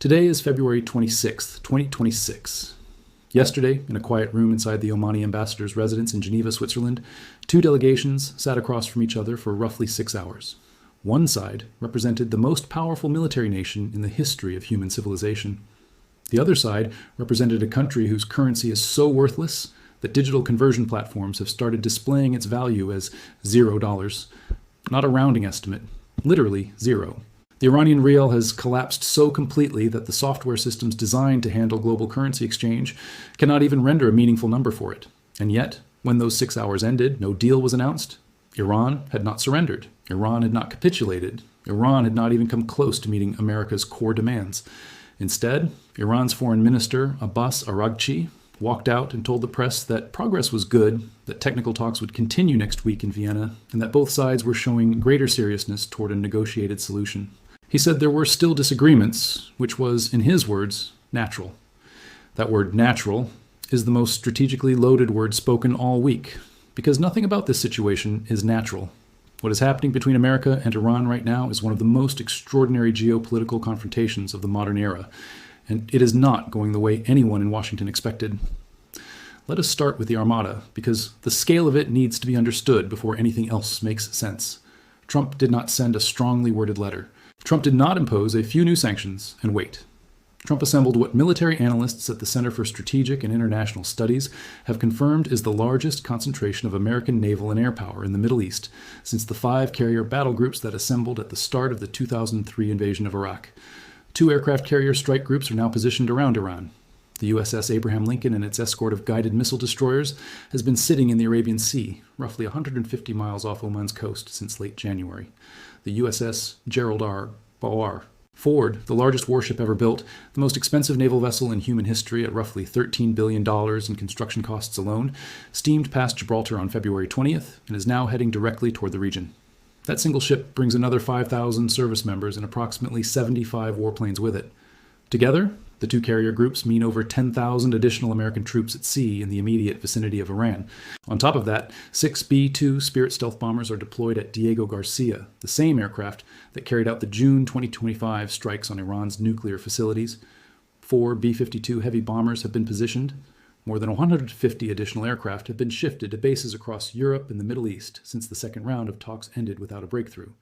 Today is February 26th, 2026. Yesterday, in a quiet room inside the Omani ambassador's residence in Geneva, Switzerland, two delegations sat across from each other for roughly 6 hours. One side represented the most powerful military nation in the history of human civilization. The other side represented a country whose currency is so worthless that digital conversion platforms have started displaying its value as $0. Not a rounding estimate, literally zero. The Iranian rial has collapsed so completely that the software systems designed to handle global currency exchange cannot even render a meaningful number for it. And yet, when those 6 hours ended, no deal was announced. Iran had not surrendered. Iran had not capitulated. Iran had not even come close to meeting America's core demands. Instead, Iran's foreign minister, Abbas Araghchi, walked out and told the press that progress was good, that technical talks would continue next week in Vienna, and that both sides were showing greater seriousness toward a negotiated solution. He said there were still disagreements, which was, in his words, natural. That word natural is the most strategically loaded word spoken all week, because nothing about this situation is natural. What is happening between America and Iran right now is one of the most extraordinary geopolitical confrontations of the modern era, and it is not going the way anyone in Washington expected. Let us start with the Armada, because the scale of it needs to be understood before anything else makes sense. Trump did not send a strongly worded letter. Trump did not impose a few new sanctions and wait. Trump assembled what military analysts at the Center for Strategic and International Studies have confirmed is the largest concentration of American naval and air power in the Middle East since the 5 carrier battle groups that assembled at the start of the 2003 invasion of Iraq. 2 aircraft carrier strike groups are now positioned around Iran. The USS Abraham Lincoln and its escort of guided missile destroyers has been sitting in the Arabian Sea, roughly 150 miles off Oman's coast since late January. The USS Gerald R. Bauer. Ford, the largest warship ever built, the most expensive naval vessel in human history at roughly $13 billion in construction costs alone, steamed past Gibraltar on February 20th and is now heading directly toward the region. That single ship brings another 5,000 service members and approximately 75 warplanes with it. Together, the 2 carrier groups mean over 10,000 additional American troops at sea in the immediate vicinity of Iran. On top of that, 6 B-2 Spirit stealth bombers are deployed at Diego Garcia, the same aircraft that carried out the June 2025 strikes on Iran's nuclear facilities. 4 B-52 heavy bombers have been positioned. More than 150 additional aircraft have been shifted to bases across Europe and the Middle East since the second round of talks ended without a breakthrough.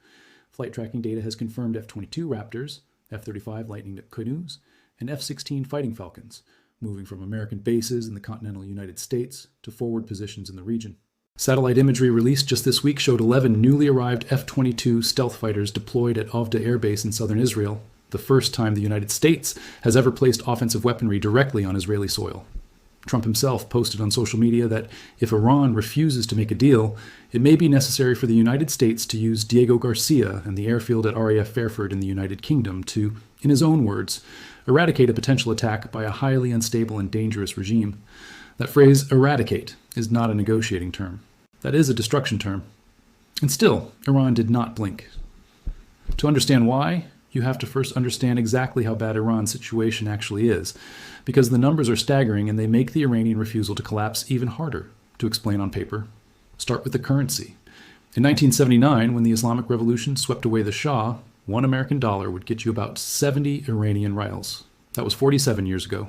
Flight tracking data has confirmed F-22 Raptors, F-35 Lightning Canoes, and F-16 Fighting Falcons, moving from American bases in the continental United States to forward positions in the region. Satellite imagery released just this week showed 11 newly arrived F-22 stealth fighters deployed at Avda Air Base in southern Israel, the first time the United States has ever placed offensive weaponry directly on Israeli soil. Trump himself posted on social media that if Iran refuses to make a deal, it may be necessary for the United States to use Diego Garcia and the airfield at RAF Fairford in the United Kingdom to, in his own words, eradicate a potential attack by a highly unstable and dangerous regime. That phrase, eradicate, is not a negotiating term. That is a destruction term. And still, Iran did not blink. To understand why, you have to first understand exactly how bad Iran's situation actually is, because the numbers are staggering and they make the Iranian refusal to collapse even harder to explain on paper. Start with the currency. In 1979, when the Islamic Revolution swept away the Shah, $1 American would get you about 70 Iranian rials. That was 47 years ago.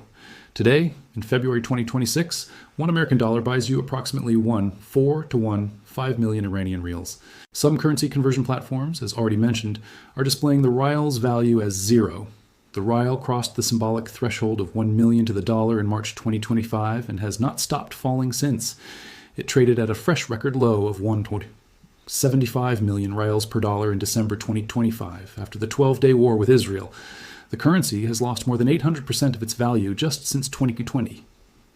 Today, in February 2026, $1 American buys you approximately 4 to 1, 5 million Iranian rials. Some currency conversion platforms, as already mentioned, are displaying the rial's value as 0. The rial crossed the symbolic threshold of 1 million to the dollar in March 2025 and has not stopped falling since. It traded at a fresh record low of 1.75 million rials per dollar in December 2025 after the 12-day war with Israel. The currency has lost more than 800% of its value just since 2020.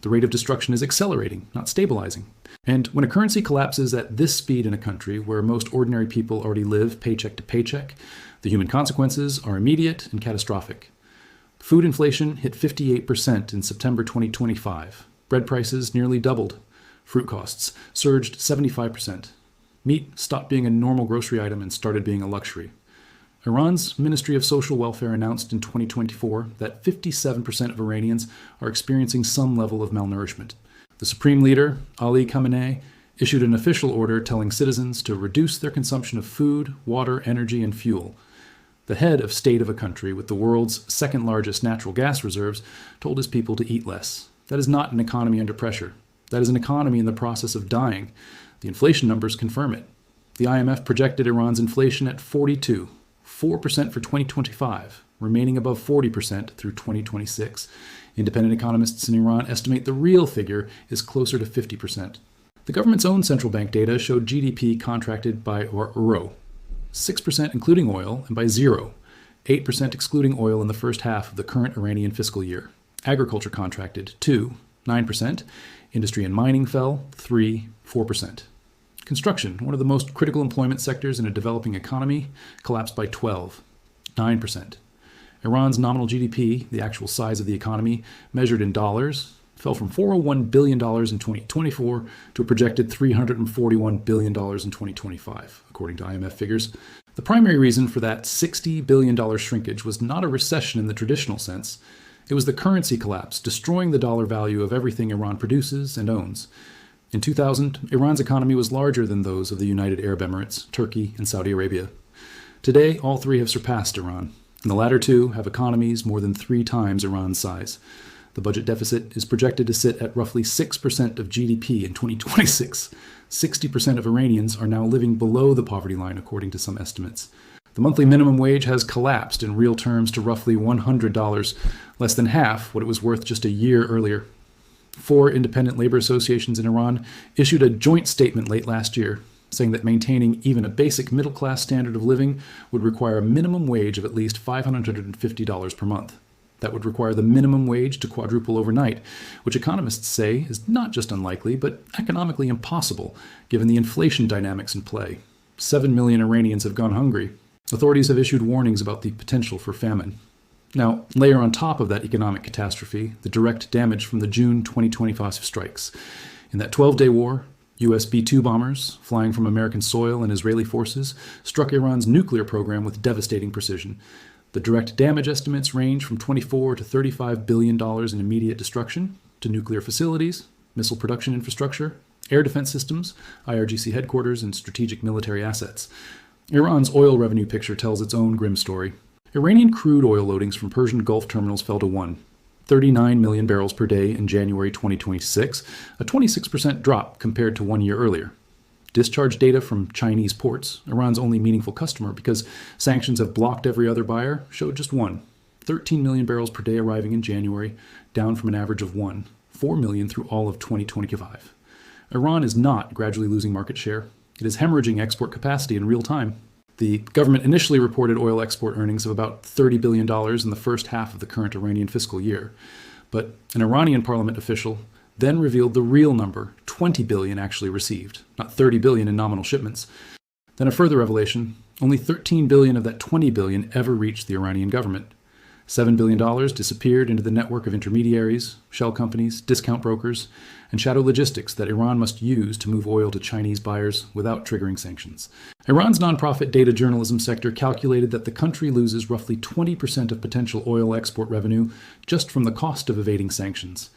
The rate of destruction is accelerating, not stabilizing. And when a currency collapses at this speed in a country where most ordinary people already live paycheck to paycheck, the human consequences are immediate and catastrophic. Food inflation hit 58% in September 2025. Bread prices nearly doubled. Fruit costs surged 75%. Meat stopped being a normal grocery item and started being a luxury. Iran's Ministry of Social Welfare announced in 2024 that 57% of Iranians are experiencing some level of malnourishment. The supreme leader, Ali Khamenei, issued an official order telling citizens to reduce their consumption of food, water, energy, and fuel. The head of state of a country with the world's second largest natural gas reserves told his people to eat less. That is not an economy under pressure. That is an economy in the process of dying. The inflation numbers confirm it. The IMF projected Iran's inflation at 4% for 2025, remaining above 40% through 2026. Independent economists in Iran estimate the real figure is closer to 50%. The government's own central bank data showed GDP contracted by 6% including oil, and by 8% excluding oil in the first half of the current Iranian fiscal year. Agriculture contracted 9%. Industry and mining fell 4%. Construction, one of the most critical employment sectors in a developing economy, collapsed by 9%. Iran's nominal GDP, the actual size of the economy, measured in dollars, fell from $401 billion in 2024 to a projected $341 billion in 2025, according to IMF figures. The primary reason for that $60 billion shrinkage was not a recession in the traditional sense. It was the currency collapse, destroying the dollar value of everything Iran produces and owns. In 2000, Iran's economy was larger than those of the United Arab Emirates, Turkey, and Saudi Arabia. Today, all three have surpassed Iran, and the latter two have economies more than 3 times Iran's size. The budget deficit is projected to sit at roughly 6% of GDP in 2026. 60% of Iranians are now living below the poverty line, according to some estimates. The monthly minimum wage has collapsed in real terms to roughly $100, less than half what it was worth just a year earlier. 4 independent labor associations in Iran issued a joint statement late last year, saying that maintaining even a basic middle-class standard of living would require a minimum wage of at least $550 per month. That would require the minimum wage to quadruple overnight, which economists say is not just unlikely, but economically impossible, given the inflation dynamics in play. 7 million Iranians have gone hungry. Authorities have issued warnings about the potential for famine. Now, layer on top of that economic catastrophe the direct damage from the June 2025 strikes. In that 12-day war, US B-2 bombers, flying from American soil and Israeli forces, struck Iran's nuclear program with devastating precision. The direct damage estimates range from $24 to $35 billion in immediate destruction to nuclear facilities, missile production infrastructure, air defense systems, IRGC headquarters, and strategic military assets. Iran's oil revenue picture tells its own grim story. Iranian crude oil loadings from Persian Gulf terminals fell to 39 million barrels per day in January 2026, a 26% drop compared to 1 year earlier. Discharge data from Chinese ports, Iran's only meaningful customer because sanctions have blocked every other buyer, showed just 13 million barrels per day arriving in January, down from an average of 4 million through all of 2025. Iran is not gradually losing market share. It is hemorrhaging export capacity in real time. The government initially reported oil export earnings of about $30 billion in the first half of the current Iranian fiscal year. But an Iranian parliament official then revealed the real number, 20 billion actually received, not 30 billion in nominal shipments. Then a further revelation, only 13 billion of that 20 billion ever reached the Iranian government. $7 billion disappeared into the network of intermediaries, shell companies, discount brokers, and shadow logistics that Iran must use to move oil to Chinese buyers without triggering sanctions. Iran's nonprofit data journalism sector calculated that the country loses roughly 20% of potential oil export revenue just from the cost of evading sanctions.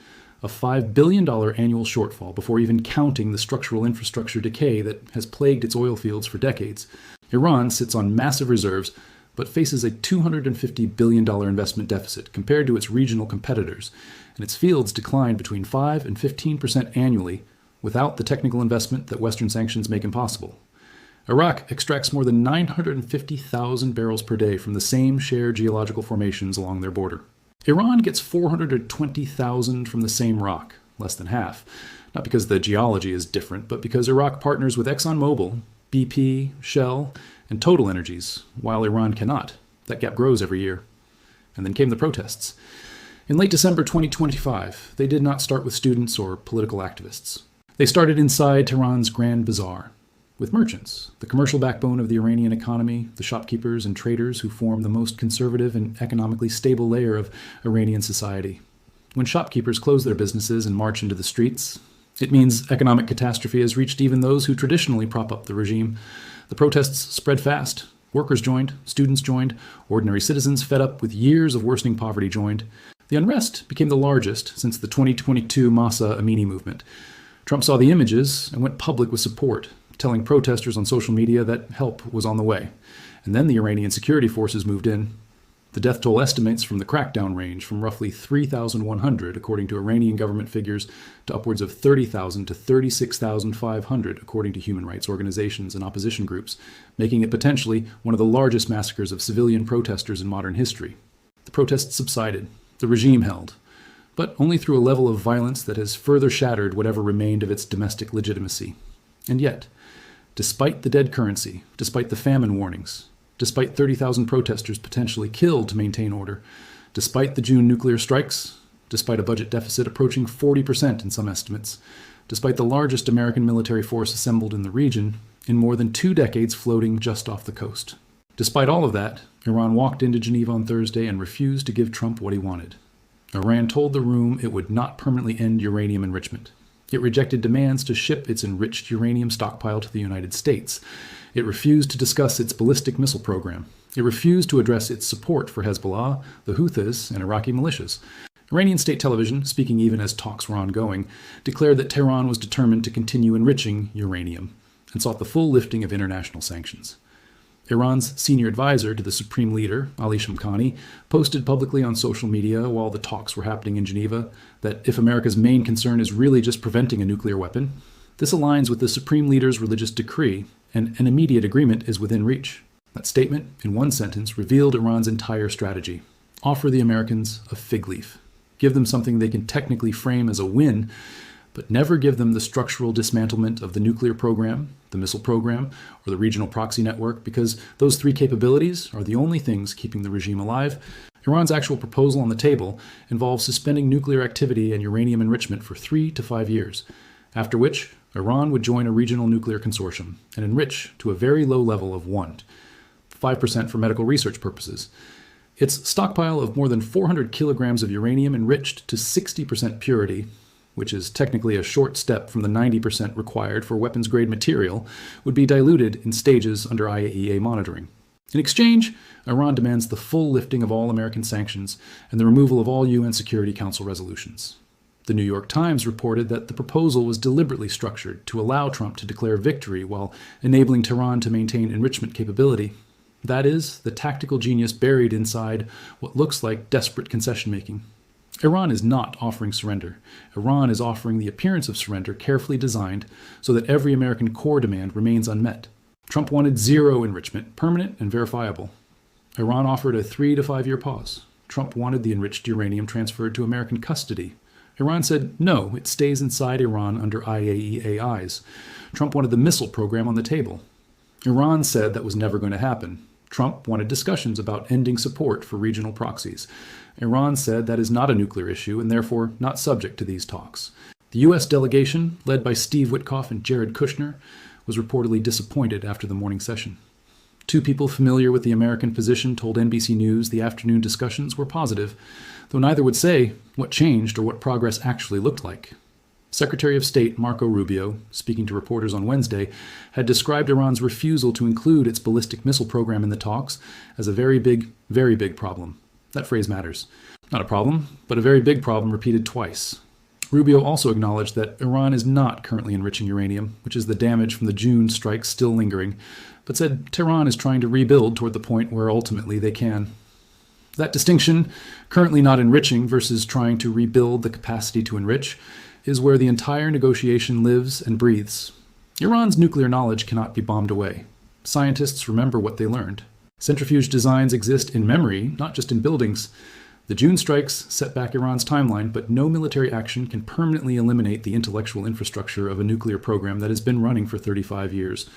A $5 billion annual shortfall before even counting the structural infrastructure decay that has plagued its oil fields for decades. Iran sits on massive reserves, but faces a $250 billion investment deficit compared to its regional competitors, and its fields decline between 5 and 15% annually without the technical investment that Western sanctions make impossible. Iraq extracts more than 950,000 barrels per day from the same shared geological formations along their border. Iran gets 420,000 from the same rock, less than half, not because the geology is different, but because Iraq partners with ExxonMobil, BP, Shell, and Total Energies, while Iran cannot. That gap grows every year. And then came the protests. In late December 2025, they did not start with students or political activists. They started inside Tehran's Grand Bazaar, with merchants, the commercial backbone of the Iranian economy, the shopkeepers and traders who form the most conservative and economically stable layer of Iranian society. When shopkeepers close their businesses and march into the streets, it means economic catastrophe has reached even those who traditionally prop up the regime. The protests spread fast. Workers joined, students joined, ordinary citizens fed up with years of worsening poverty joined. The unrest became the largest since the 2022 Masa Amini movement. Trump saw the images and went public with support, telling protesters on social media that help was on the way. and then the Iranian security forces moved in. The death toll estimates from the crackdown range from roughly 3,100, according to Iranian government figures, to upwards of 30,000 to 36,500, according to human rights organizations and opposition groups, making it potentially one of the largest massacres of civilian protesters in modern history. The protests subsided. The regime held, but only through a level of violence that has further shattered whatever remained of its domestic legitimacy. And yet, despite the dead currency, despite the famine warnings, despite 30,000 protesters potentially killed to maintain order, despite the June nuclear strikes, despite a budget deficit approaching 40% in some estimates, despite the largest American military force assembled in the region, in more than 2 decades floating just off the coast. Despite all of that, Iran walked into Geneva on Thursday and refused to give Trump what he wanted. Iran told the room it would not permanently end uranium enrichment. It rejected demands to ship its enriched uranium stockpile to the United States. It refused to discuss its ballistic missile program. It refused to address its support for Hezbollah, the Houthis, and Iraqi militias. Iranian state television, speaking even as talks were ongoing, declared that Tehran was determined to continue enriching uranium and sought the full lifting of international sanctions. Iran's senior advisor to the supreme leader, Ali Shamkhani, posted publicly on social media while the talks were happening in Geneva that if America's main concern is really just preventing a nuclear weapon, this aligns with the supreme leader's religious decree, and an immediate agreement is within reach. That statement, in one sentence, revealed Iran's entire strategy. Offer the Americans a fig leaf. Give them something they can technically frame as a win, but never give them the structural dismantlement of the nuclear program, the missile program, or the regional proxy network, because those 3 capabilities are the only things keeping the regime alive. Iran's actual proposal on the table involves suspending nuclear activity and uranium enrichment for 3 to 5 years, after which Iran would join a regional nuclear consortium and enrich to a very low level of 5% for medical research purposes. Its stockpile of more than 400 kilograms of uranium enriched to 60% purity, which is technically a short step from the 90% required for weapons-grade material, would be diluted in stages under IAEA monitoring. In exchange, Iran demands the full lifting of all American sanctions and the removal of all UN Security Council resolutions. The New York Times reported that the proposal was deliberately structured to allow Trump to declare victory while enabling Tehran to maintain enrichment capability. That is, the tactical genius buried inside what looks like desperate concession-making. Iran is not offering surrender. Iran is offering the appearance of surrender carefully designed so that every American core demand remains unmet. Trump wanted zero enrichment, permanent and verifiable. Iran offered a 3 to 5 year pause. Trump wanted the enriched uranium transferred to American custody. Iran said no, it stays inside Iran under IAEA eyes. Trump wanted the missile program on the table. Iran said that was never going to happen. Trump wanted discussions about ending support for regional proxies. Iran said that is not a nuclear issue and therefore not subject to these talks. The U.S. delegation, led by Steve Witkoff and Jared Kushner, was reportedly disappointed after the morning session. 2 people familiar with the American position told NBC News the afternoon discussions were positive, though neither would say what changed or what progress actually looked like. Secretary of State Marco Rubio, speaking to reporters on Wednesday, had described Iran's refusal to include its ballistic missile program in the talks as a very big problem. That phrase matters. Not a problem, but a very big problem repeated twice. Rubio also acknowledged that Iran is not currently enriching uranium, which is the damage from the June strikes still lingering, but said Tehran is trying to rebuild toward the point where ultimately they can. That distinction, currently not enriching versus trying to rebuild the capacity to enrich, is where the entire negotiation lives and breathes. Iran's nuclear knowledge cannot be bombed away. Scientists remember what they learned. Centrifuge designs exist in memory, not just in buildings. The June strikes set back Iran's timeline, but no military action can permanently eliminate the intellectual infrastructure of a nuclear program that has been running for 35 years.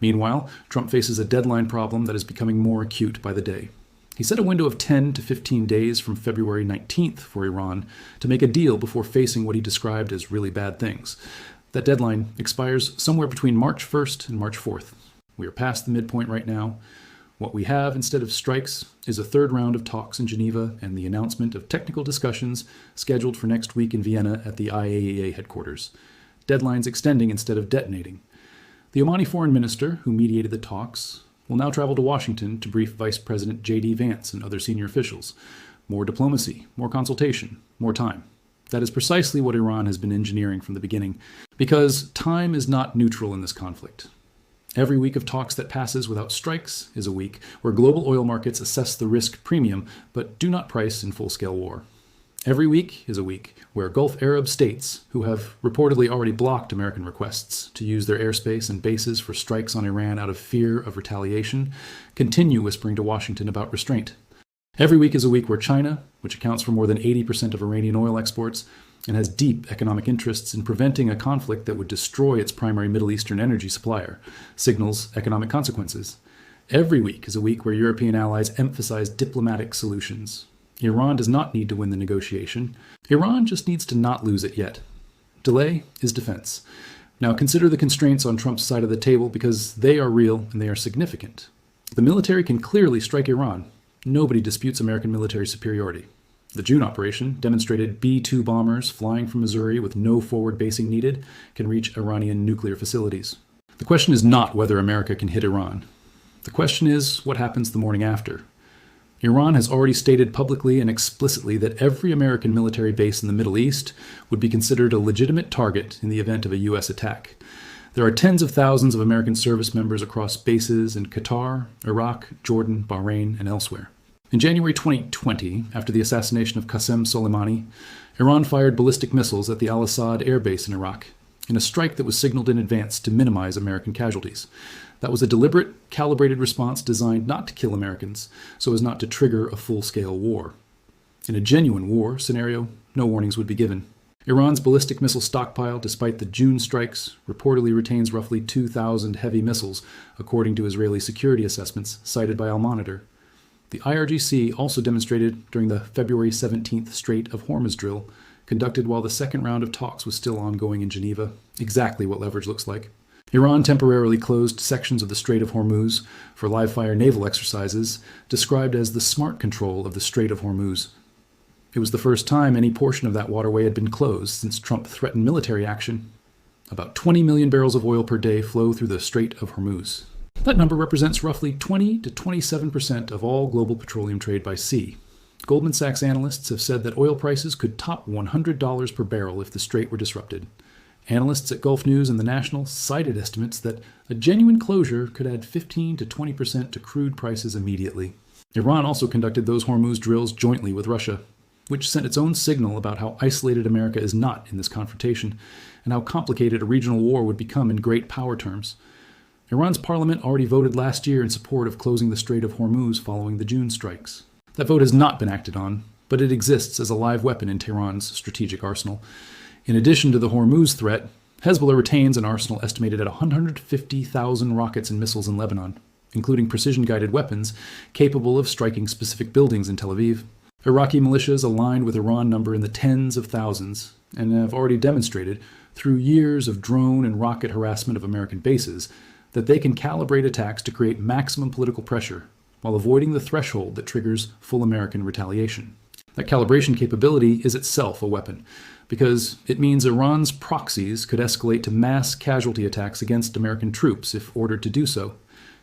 Meanwhile, Trump faces a deadline problem that is becoming more acute by the day. He set a window of 10 to 15 days from February 19th for Iran to make a deal before facing what he described as really bad things. That deadline expires somewhere between March 1st and March 4th. We are past the midpoint right now. What we have instead of strikes is a 3rd round of talks in Geneva and the announcement of technical discussions scheduled for next week in Vienna at the IAEA headquarters. Deadlines extending instead of detonating. The Omani foreign minister, who mediated the talks, will now travel to Washington to brief Vice President J.D. Vance and other senior officials. More diplomacy, more consultation, more time. That is precisely what Iran has been engineering from the beginning, because time is not neutral in this conflict. Every week of talks that passes without strikes is a week where global oil markets assess the risk premium but do not price in full-scale war. Every week is a week where Gulf Arab states, who have reportedly already blocked American requests to use their airspace and bases for strikes on Iran out of fear of retaliation, continue whispering to Washington about restraint. Every week is a week where China, which accounts for more than 80% of Iranian oil exports and has deep economic interests in preventing a conflict that would destroy its primary Middle Eastern energy supplier, signals economic consequences. Every week is a week where European allies emphasize diplomatic solutions. Iran does not need to win the negotiation. Iran just needs to not lose it yet. Delay is defense. Now consider the constraints on Trump's side of the table because they are real and they are significant. The military can clearly strike Iran. Nobody disputes American military superiority. The June operation demonstrated B-2 bombers flying from Missouri with no forward basing needed can reach Iranian nuclear facilities. The question is not whether America can hit Iran. The question is what happens the morning after. Iran has already stated publicly and explicitly that every American military base in the Middle East would be considered a legitimate target in the event of a U.S. attack. There are tens of thousands of American service members across bases in Qatar, Iraq, Jordan, Bahrain, and elsewhere. In January 2020, after the assassination of Qasem Soleimani, Iran fired ballistic missiles at the Al-Assad air base in Iraq, in a strike that was signaled in advance to minimize American casualties. That was a deliberate, calibrated response designed not to kill Americans, so as not to trigger a full-scale war. In a genuine war scenario, no warnings would be given. Iran's ballistic missile stockpile, despite the June strikes, reportedly retains roughly 2,000 heavy missiles, according to Israeli security assessments cited by Al-Monitor. The IRGC also demonstrated during the February 17th Strait of Hormuz drill, conducted while the second round of talks was still ongoing in Geneva, exactly what leverage looks like. Iran temporarily closed sections of the Strait of Hormuz for live-fire naval exercises, described as the smart control of the Strait of Hormuz. It was the first time any portion of that waterway had been closed since Trump threatened military action. About 20 million barrels of oil per day flow through the Strait of Hormuz. That number represents roughly 20 to 27% of all global petroleum trade by sea. Goldman Sachs analysts have said that oil prices could top $100 per barrel if the strait were disrupted. Analysts at Gulf News and The National cited estimates that a genuine closure could add 15 to 20% to crude prices immediately. Iran also conducted those Hormuz drills jointly with Russia, which sent its own signal about how isolated America is not in this confrontation and how complicated a regional war would become in great power terms. Iran's parliament already voted last year in support of closing the Strait of Hormuz following the June strikes. That vote has not been acted on, but it exists as a live weapon in Tehran's strategic arsenal. In addition to the Hormuz threat, Hezbollah retains an arsenal estimated at 150,000 rockets and missiles in Lebanon, including precision-guided weapons capable of striking specific buildings in Tel Aviv. Iraqi militias aligned with Iran number in the tens of thousands and have already demonstrated, through years of drone and rocket harassment of American bases, that they can calibrate attacks to create maximum political pressure while avoiding the threshold that triggers full American retaliation. That calibration capability is itself a weapon, because it means Iran's proxies could escalate to mass casualty attacks against American troops if ordered to do so.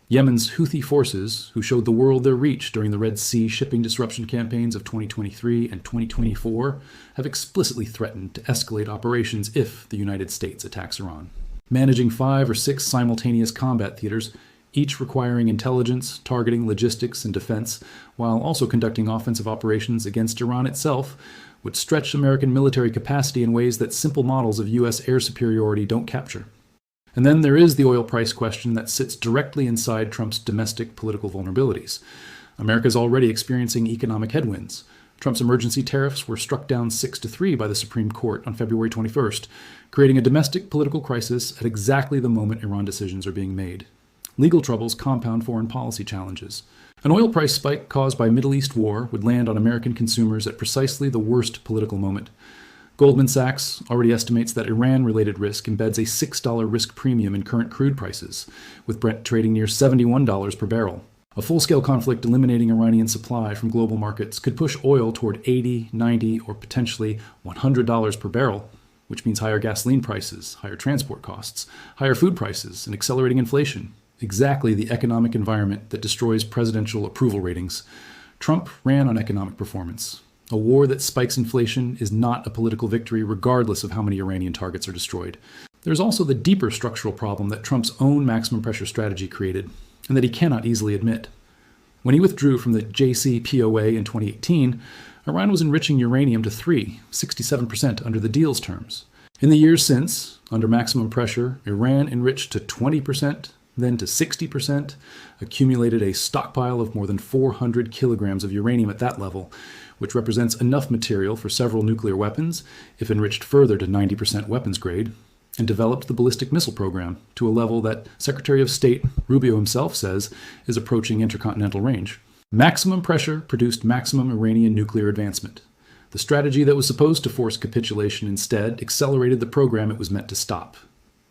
Yemen's Houthi forces, who showed the world their reach during the Red Sea shipping disruption campaigns of 2023 and 2024, have explicitly threatened to escalate operations if the United States attacks Iran. Managing 5 or 6 simultaneous combat theaters, each requiring intelligence, targeting, logistics, and defense, while also conducting offensive operations against Iran itself, would stretch American military capacity in ways that simple models of U.S. air superiority don't capture. And then there is the oil price question that sits directly inside Trump's domestic political vulnerabilities. America is already experiencing economic headwinds. Trump's emergency tariffs were struck down 6-3 by the Supreme Court on February 21st, creating a domestic political crisis at exactly the moment Iran decisions are being made. Legal troubles compound foreign policy challenges. An oil price spike caused by Middle East war would land on American consumers at precisely the worst political moment. Goldman Sachs already estimates that Iran-related risk embeds a $6 risk premium in current crude prices, with Brent trading near $71 per barrel. A full-scale conflict eliminating Iranian supply from global markets could push oil toward $80, $90, or potentially $100 per barrel, which means higher gasoline prices, higher transport costs, higher food prices, and accelerating inflation. Exactly the economic environment that destroys presidential approval ratings. Trump ran on economic performance. A war that spikes inflation is not a political victory regardless of how many Iranian targets are destroyed. There's also the deeper structural problem that Trump's own maximum pressure strategy created, and that he cannot easily admit. When he withdrew from the JCPOA in 2018, Iran was enriching uranium to 67% under the deal's terms. In the years since, under maximum pressure, Iran enriched to 20%, then to 60%, accumulated a stockpile of more than 400 kilograms of uranium at that level, which represents enough material for several nuclear weapons, if enriched further to 90% weapons grade, and developed the ballistic missile program to a level that Secretary of State Rubio himself says is approaching intercontinental range. Maximum pressure produced maximum Iranian nuclear advancement. The strategy that was supposed to force capitulation instead accelerated the program it was meant to stop.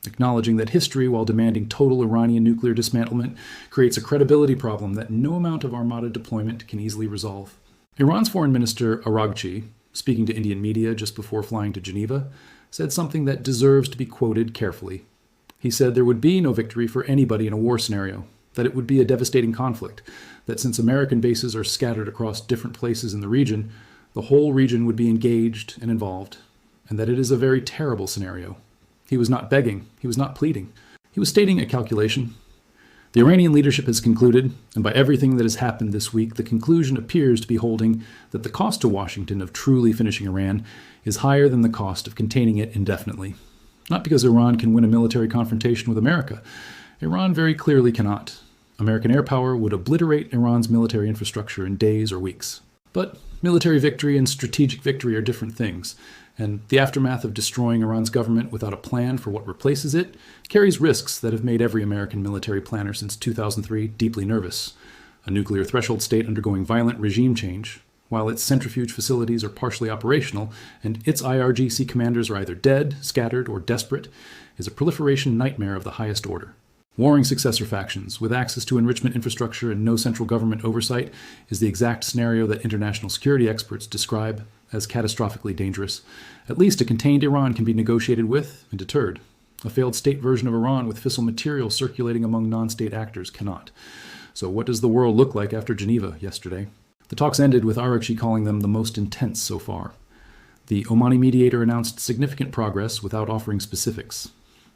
Acknowledging that history, while demanding total Iranian nuclear dismantlement, creates a credibility problem that no amount of Armada deployment can easily resolve. Iran's Foreign Minister Araghchi, speaking to Indian media just before flying to Geneva, said something that deserves to be quoted carefully. He said there would be no victory for anybody in a war scenario, that it would be a devastating conflict, that since American bases are scattered across different places in the region, the whole region would be engaged and involved, and that it is a very terrible scenario. He was not begging, he was not pleading. He was stating a calculation. The Iranian leadership has concluded, and by everything that has happened this week, the conclusion appears to be holding that the cost to Washington of truly finishing Iran is higher than the cost of containing it indefinitely. Not because Iran can win a military confrontation with America. Iran very clearly cannot. American air power would obliterate Iran's military infrastructure in days or weeks. But military victory and strategic victory are different things, and the aftermath of destroying Iran's government without a plan for what replaces it carries risks that have made every American military planner since 2003 deeply nervous. A nuclear threshold state undergoing violent regime change, while its centrifuge facilities are partially operational and its IRGC commanders are either dead, scattered, or desperate, is a proliferation nightmare of the highest order. Warring successor factions, with access to enrichment infrastructure and no central government oversight, is the exact scenario that international security experts describe as catastrophically dangerous. At least a contained Iran can be negotiated with and deterred. A failed state version of Iran with fissile material circulating among non-state actors cannot. So what does the world look like after Geneva yesterday? The talks ended with Araghchi calling them the most intense so far. The Omani mediator announced significant progress without offering specifics.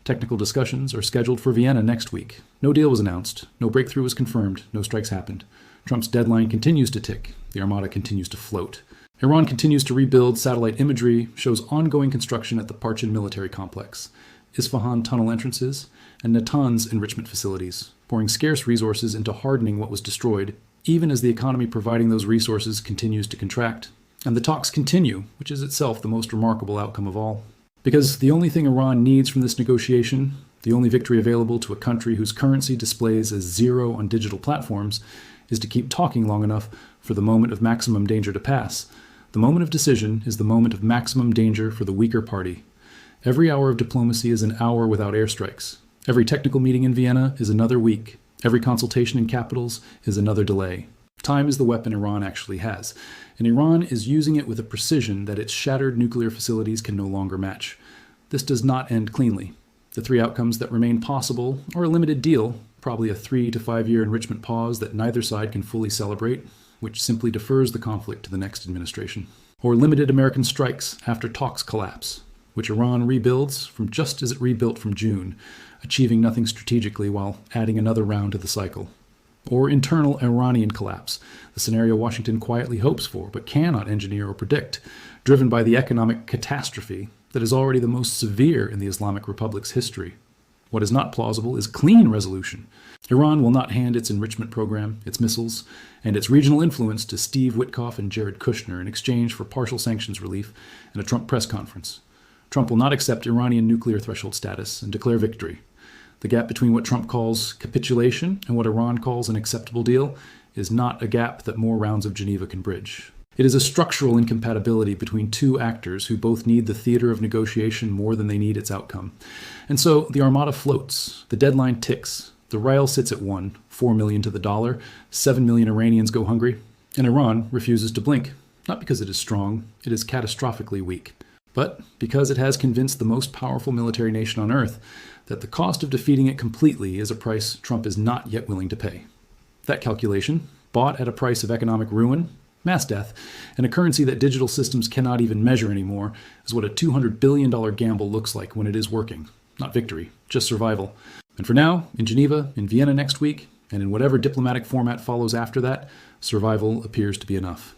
Technical discussions are scheduled for Vienna next week. No deal was announced, no breakthrough was confirmed, no strikes happened. Trump's deadline continues to tick. The Armada continues to float. Iran continues to rebuild satellite imagery, shows ongoing construction at the Parchin military complex, Isfahan tunnel entrances, and Natanz enrichment facilities, pouring scarce resources into hardening what was destroyed, even as the economy providing those resources continues to contract. And the talks continue, which is itself the most remarkable outcome of all. Because the only thing Iran needs from this negotiation, the only victory available to a country whose currency displays as zero on digital platforms, is to keep talking long enough for the moment of maximum danger to pass. The moment of decision is the moment of maximum danger for the weaker party. Every hour of diplomacy is an hour without airstrikes. Every technical meeting in Vienna is another week. Every consultation in capitals is another delay. Time is the weapon Iran actually has, and Iran is using it with a precision that its shattered nuclear facilities can no longer match. This does not end cleanly. The three outcomes that remain possible are a limited deal, probably a 3 to 5 year enrichment pause that neither side can fully celebrate, which simply defers the conflict to the next administration, or limited American strikes after talks collapse, which Iran rebuilds from just as it rebuilt from June, achieving nothing strategically while adding another round to the cycle. Or internal Iranian collapse, the scenario Washington quietly hopes for but cannot engineer or predict, driven by the economic catastrophe that is already the most severe in the Islamic Republic's history. What is not plausible is clean resolution. Iran will not hand its enrichment program, its missiles, and its regional influence to Steve Witkoff and Jared Kushner in exchange for partial sanctions relief and a Trump press conference. Trump will not accept Iranian nuclear threshold status and declare victory. The gap between what Trump calls capitulation and what Iran calls an acceptable deal is not a gap that more rounds of Geneva can bridge. It is a structural incompatibility between two actors who both need the theater of negotiation more than they need its outcome. And so the Armada floats, the deadline ticks, the rial sits at 1, 4 million to the dollar, 7 million Iranians go hungry, and Iran refuses to blink, not because it is strong, it is catastrophically weak, but because it has convinced the most powerful military nation on earth that the cost of defeating it completely is a price Trump is not yet willing to pay. That calculation, bought at a price of economic ruin, mass death, and a currency that digital systems cannot even measure anymore, is what a $200 billion gamble looks like when it is working. not victory, just survival. And for now, in Geneva, in Vienna next week, and in whatever diplomatic format follows after that, survival appears to be enough.